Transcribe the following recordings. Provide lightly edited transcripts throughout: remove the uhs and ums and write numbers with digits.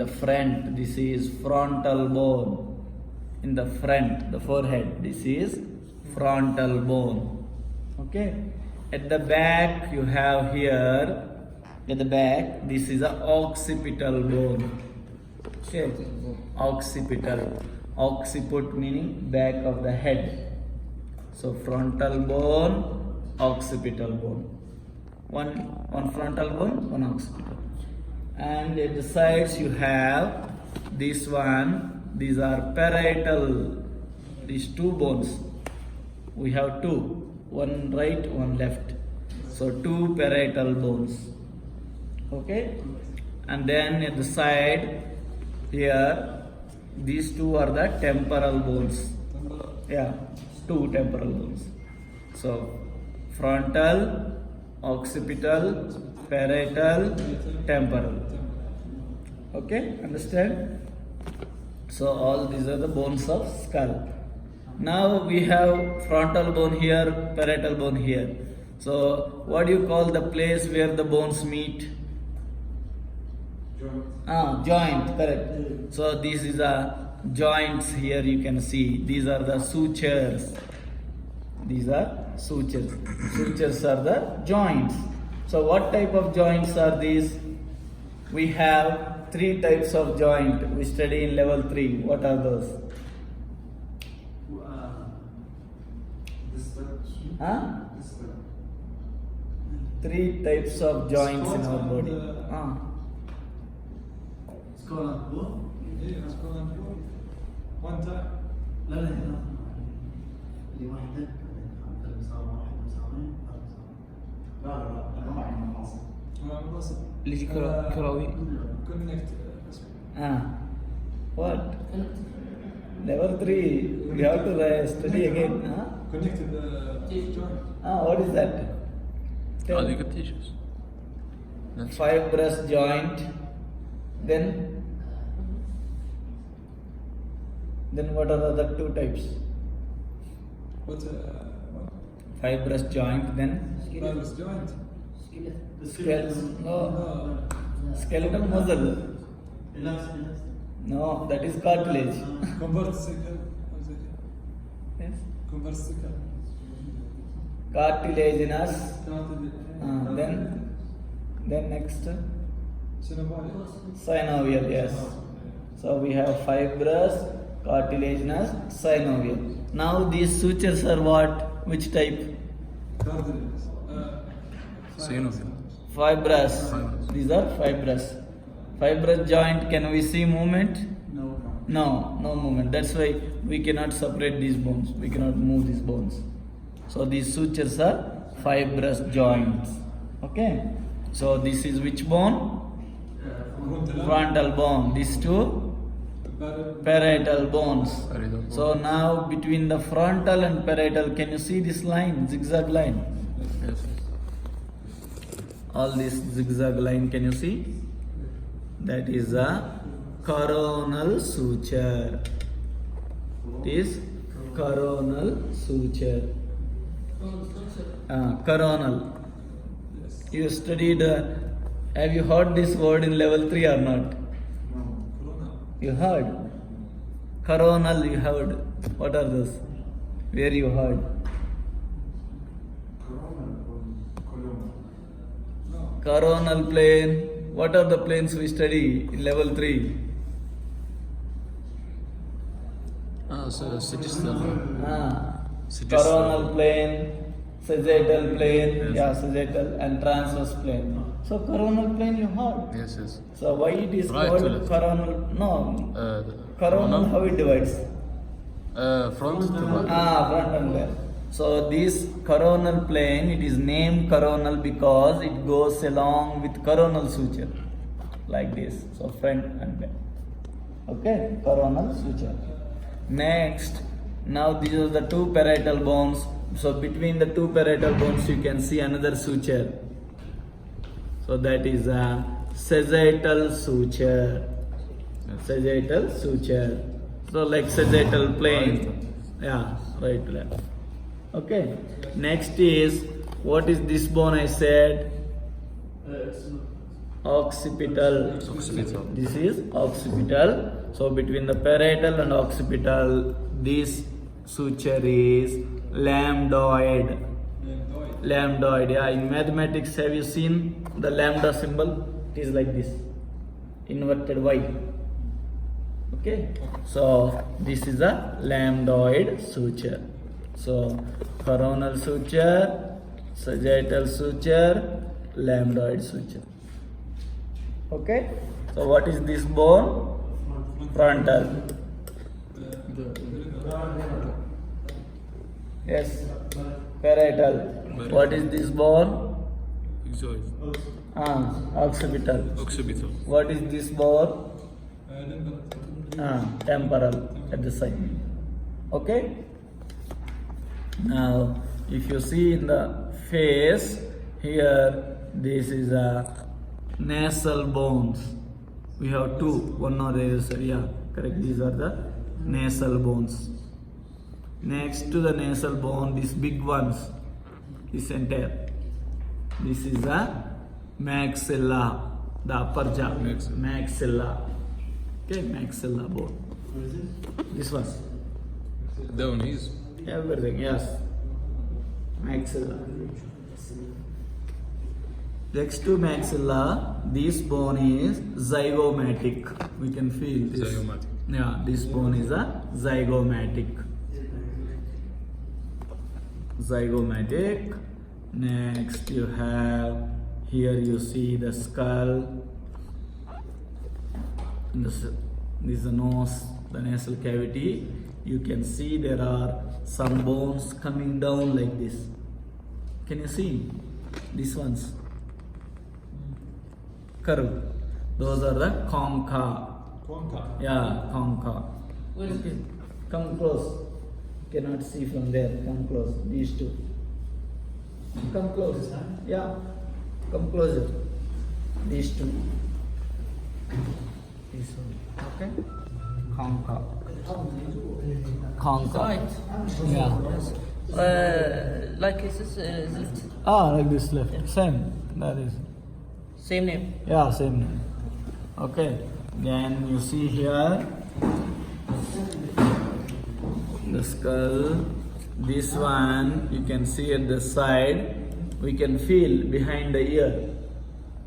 the front, this is frontal bone. In the front, the forehead, this is frontal bone. Okay. At the back, you have here, at the back, this is a occipital bone. Okay. Occipital. Occiput meaning back of the head. So frontal bone, occipital bone. One frontal bone, one occipital. And at the sides you have this one. These are parietal. These two bones. We have two. One right, one left. So two parietal bones. Okay. And then at the side here, these two are the temporal bones. Yeah, two temporal bones. So frontal, occipital, parietal, temporal. Okay, understand? So all these are the bones of skull. Now we have frontal bone here, parietal bone here. So what do you call the place where the bones meet? Joint, correct. So this is a joints here you can see. These are the sutures. These are sutures. Sutures are the joints. So what type of joints are these? We have three types of joint. We study in level 3. What are those? Three types of joints in our body. One time. لا لا اللي واحدة لا ما عندنا مناصب اللي يجي كروي. Connect. What? Level 3. We have to study again. Connected joint. What is that? Oh, you could teach us. Fibrous joint. Then what are the other two types? What? Fibrous joint, then Fibrous joint. skeleton. No, skeletal muscle. No, that is cartilage. Conversicle. Yes. Conversicle. Cartilaginous. Then next synovial. Yes. So we have fibrous, cartilaginous, synovial. Now these sutures are what? Which type? Cartilage. Synovial. Fibrous. These are fibrous. Fibrous joint, can we see movement? No movement. That's why we cannot separate these bones. We cannot move these bones. So these sutures are fibrous joints. Okay. So this is which bone? Frontal bone. These two parietal bones. So now between the frontal and parietal, can you see this line, zigzag line? Yes. All this zigzag line, can you see? That is a coronal suture. It is coronal suture. Coronal. You studied, have you heard this word in level 3 or not? You heard? Coronal you heard. What are those? Where you heard? Coronal plane. What are the planes we study in level 3? Coronal plane, sagittal plane, sagittal and transverse plane. So coronal plane you heard. Yes, yes. So why it is Right called to left. coronal? No. Coronal, how it divides? Front to back. Front and back. So this coronal plane, it is named coronal because it goes along with coronal suture. Like this. So front and back. Okay, coronal suture. Next, now these are the two parietal bones. So between the two parietal bones you can see another suture. So that is a sagittal suture. Sagittal suture. So like sagittal plane. Right left. Okay. Next is, what is this bone I said? Occipital. Occipital. This is occipital. So between the parietal and occipital, this suture is lambdoid. Lambdoid. Yeah. In mathematics, have you seen the lambda symbol? It is like this, inverted Y. Okay. So this is a lambdoid suture. So coronal suture, sagittal suture, lambdoid suture. Okay. So what is this bone? Frontal. Yes. Parietal. What is this bone? Exoid. Occipital. Occipital. What is this bone? Temporal at the side. Okay. Now, if you see in the face here, this is a nasal bones. We have two. One or the other. Yeah, correct. These are the nasal bones. Next to the nasal bone, these big ones, this entire. This is a maxilla, the upper jaw. Maxilla. Okay, maxilla bone. This one. Down is. Everything, yes. Maxilla. Next to maxilla, this bone is zygomatic. We can feel this. Zygomatic. Yeah, this bone is a zygomatic. Zygomatic. Next, you have here you see the skull. This is the nose, the nasal cavity. You can see there are some bones coming down like this. Can you see these ones? Curve. Those are the concha. Yeah, concha. Okay. Come close. Cannot see from there. Come close. These two. Come close. Yeah. Come closer. These two. This one. Okay. Concha. Concha. Yeah. Like is this left? Like this left. Same. That is. Same name. Yeah, same name. Okay. Then you see here the skull. This one you can see at the side. We can feel behind the ear.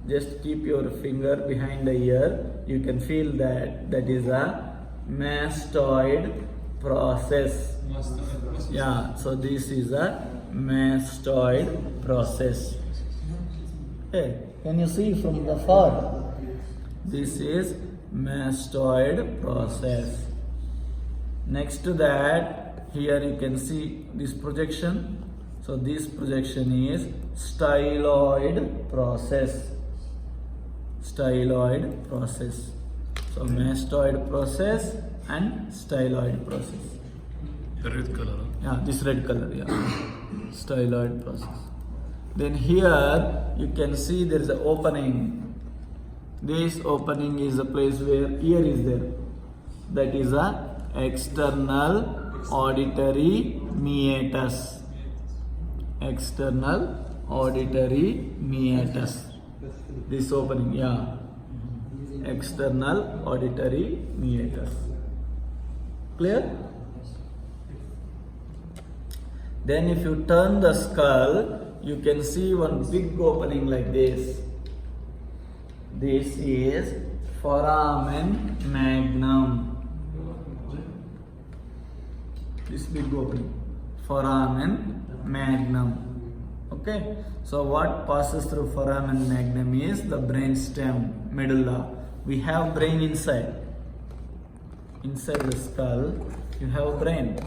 Just keep your finger behind the ear. You can feel that is a mastoid process. Yeah, so this is a mastoid process. Okay, can you see from the far? This is mastoid process. Next to that, here you can see this projection. So this projection is styloid process. Styloid process. So mastoid process and styloid process. The red color. Yeah, this red color, yeah. Styloid process. Then here you can see there is an opening. This opening is a place where ear is there. That is a external auditory meatus. External auditory meatus. This opening, yeah. External auditory meatus. Clear? Then if you turn the skull, you can see one big opening like this. This is foramen magnum. This big opening. Foramen magnum. Okay. So what passes through foramen magnum is the brainstem, medulla. We have brain inside. Inside the skull, you have brain.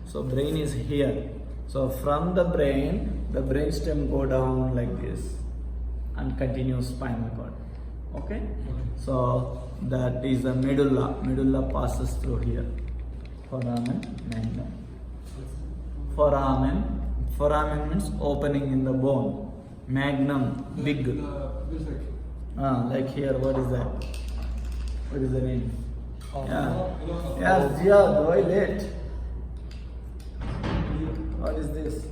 So brain is here. So from the brainstem go down like this and continue spinal cord. Okay? So that is the medulla. Medulla passes through here. Foramen magnum. Foramen means opening in the bone. Magnum, big. Like here, what is that? What is the name? Yeah. Yes, Jia, why late? What is this?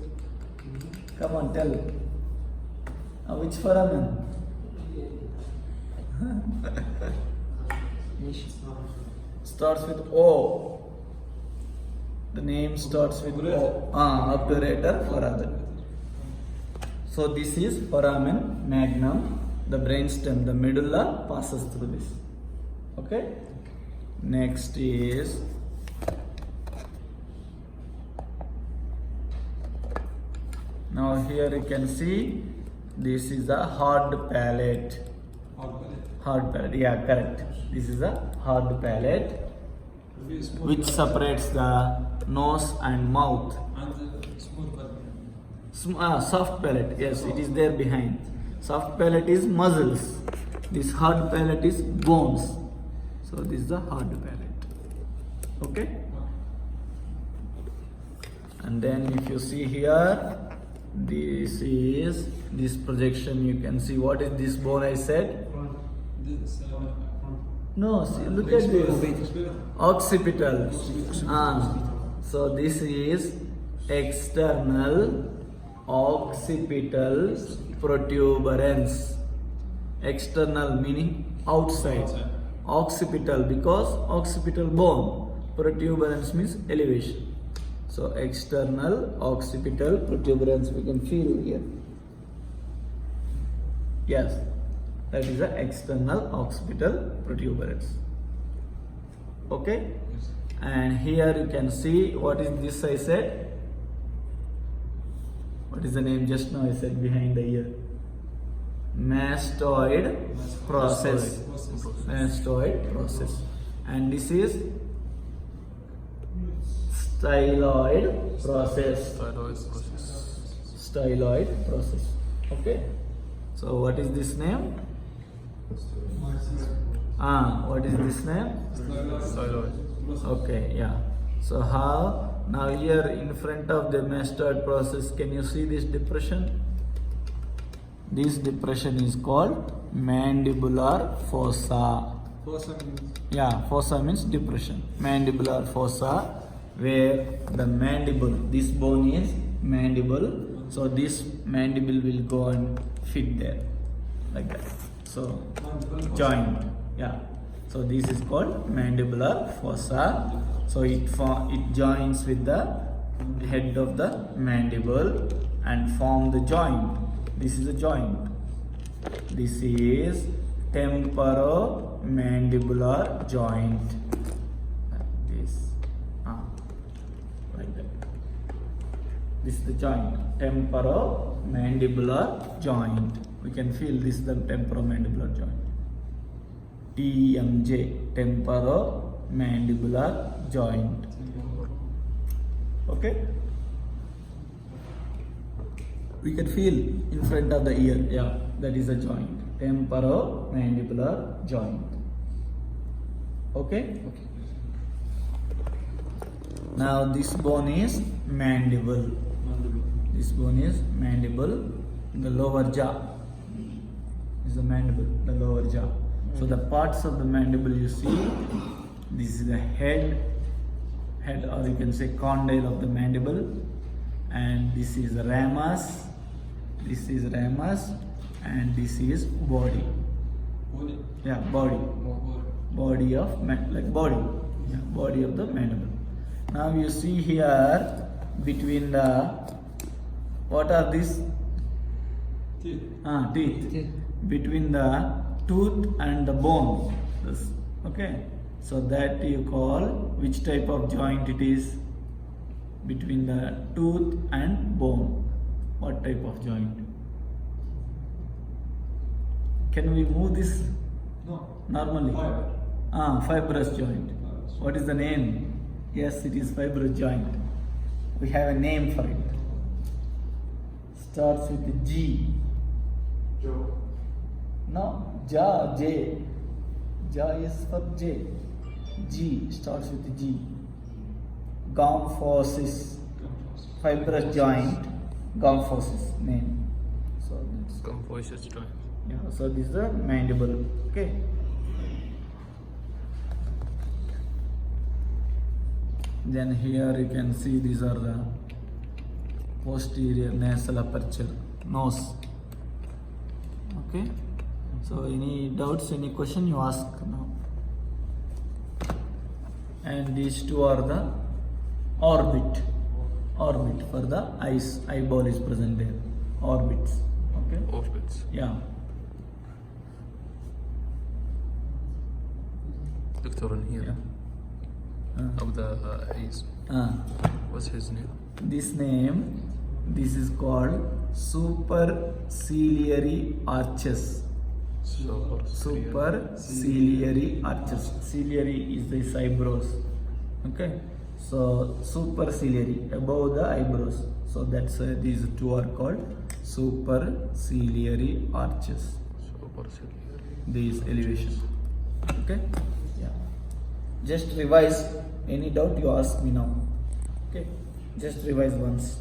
Come on, tell. Which foramen? Starts with O. The name starts with O. Obturator foramen. So this is foramen magnum. The brainstem, the medulla passes through this. Okay. Next is now here you can see this is a hard palate. Hard palate, yeah, correct. This is a hard palate which separates the nose and mouth. And smooth palate. Soft palate, yes, it is there behind. Soft palate is muscles. This hard palate is bones. So this is the hard palate. Okay? And then if you see here, this is this projection. You can see what is this bone I said? This, No, see, look at this. Occipital. So this is external occipital protuberance. External meaning outside. Occipital because occipital bone. Protuberance means elevation. So external occipital protuberance we can feel here. Yes, that is the external occipital protuberance. Okay, and here you can see what is this I said. What is the name just now I said behind the ear? Mastoid process. Mastoid process. And this is styloid process. Styloid process. Okay. So what is this name? What is this name? Okay, yeah. So how? Now here in front of the mastoid process, can you see this depression? This depression is called mandibular fossa. Fossa means Yeah, fossa means depression. Mandibular fossa, where the mandible, this bone is mandible. So this mandible will go and fit there, like that. So joint, yeah. So this is called mandibular fossa. So it joins with the head of the mandible and form the joint. This is a joint. This is temporomandibular joint. Like this, like that. This is the joint, temporomandibular joint. We can feel this is the temporomandibular joint. TMJ, temporomandibular joint. Okay? We can feel in front of the ear. Yeah, that is a joint. Temporomandibular joint. Okay? Okay. Now this bone is mandible. This bone is mandible. The lower jaw is the mandible, the lower jaw. So the parts of the mandible you see, this is the head or you can say condyle of the mandible, and this is ramus, and this is body. body. Yeah, body of body. Yeah, body of the mandible. Now you see here between the, what are these? Teeth. Teeth. Between the tooth and the bone. This, okay. So that you call, which type of joint it is? Between the tooth and bone. What type of joint? Can we move this No. normally? Fiber. Fibrous joint. What is the name? Yes, it is fibrous joint. We have a name for it. Starts with G. Joe. No, jaw, J. Jaw is for J. G starts with G. Gomphosis. Fibrous joint. Gomphosis name. So that's, Composite joint. yeah. So this is the mandible. Okay. Then here you can see these are the posterior nasal aperture, nose. Okay. So any doubts, any question you ask now. And these two are the orbit for the eyeball is present there, orbits. Okay, Orbits. yeah. Doctor in here. Yeah. Of the eyes. What's his name? This is called superciliary arches. Superciliary arches. Ciliary is the eyebrows. Okay, so superciliary, above the eyebrows. So that's these two are called superciliary arches. Superciliary. These elevation. Okay, yeah. Just revise. Any doubt you ask me now. Okay, just revise once.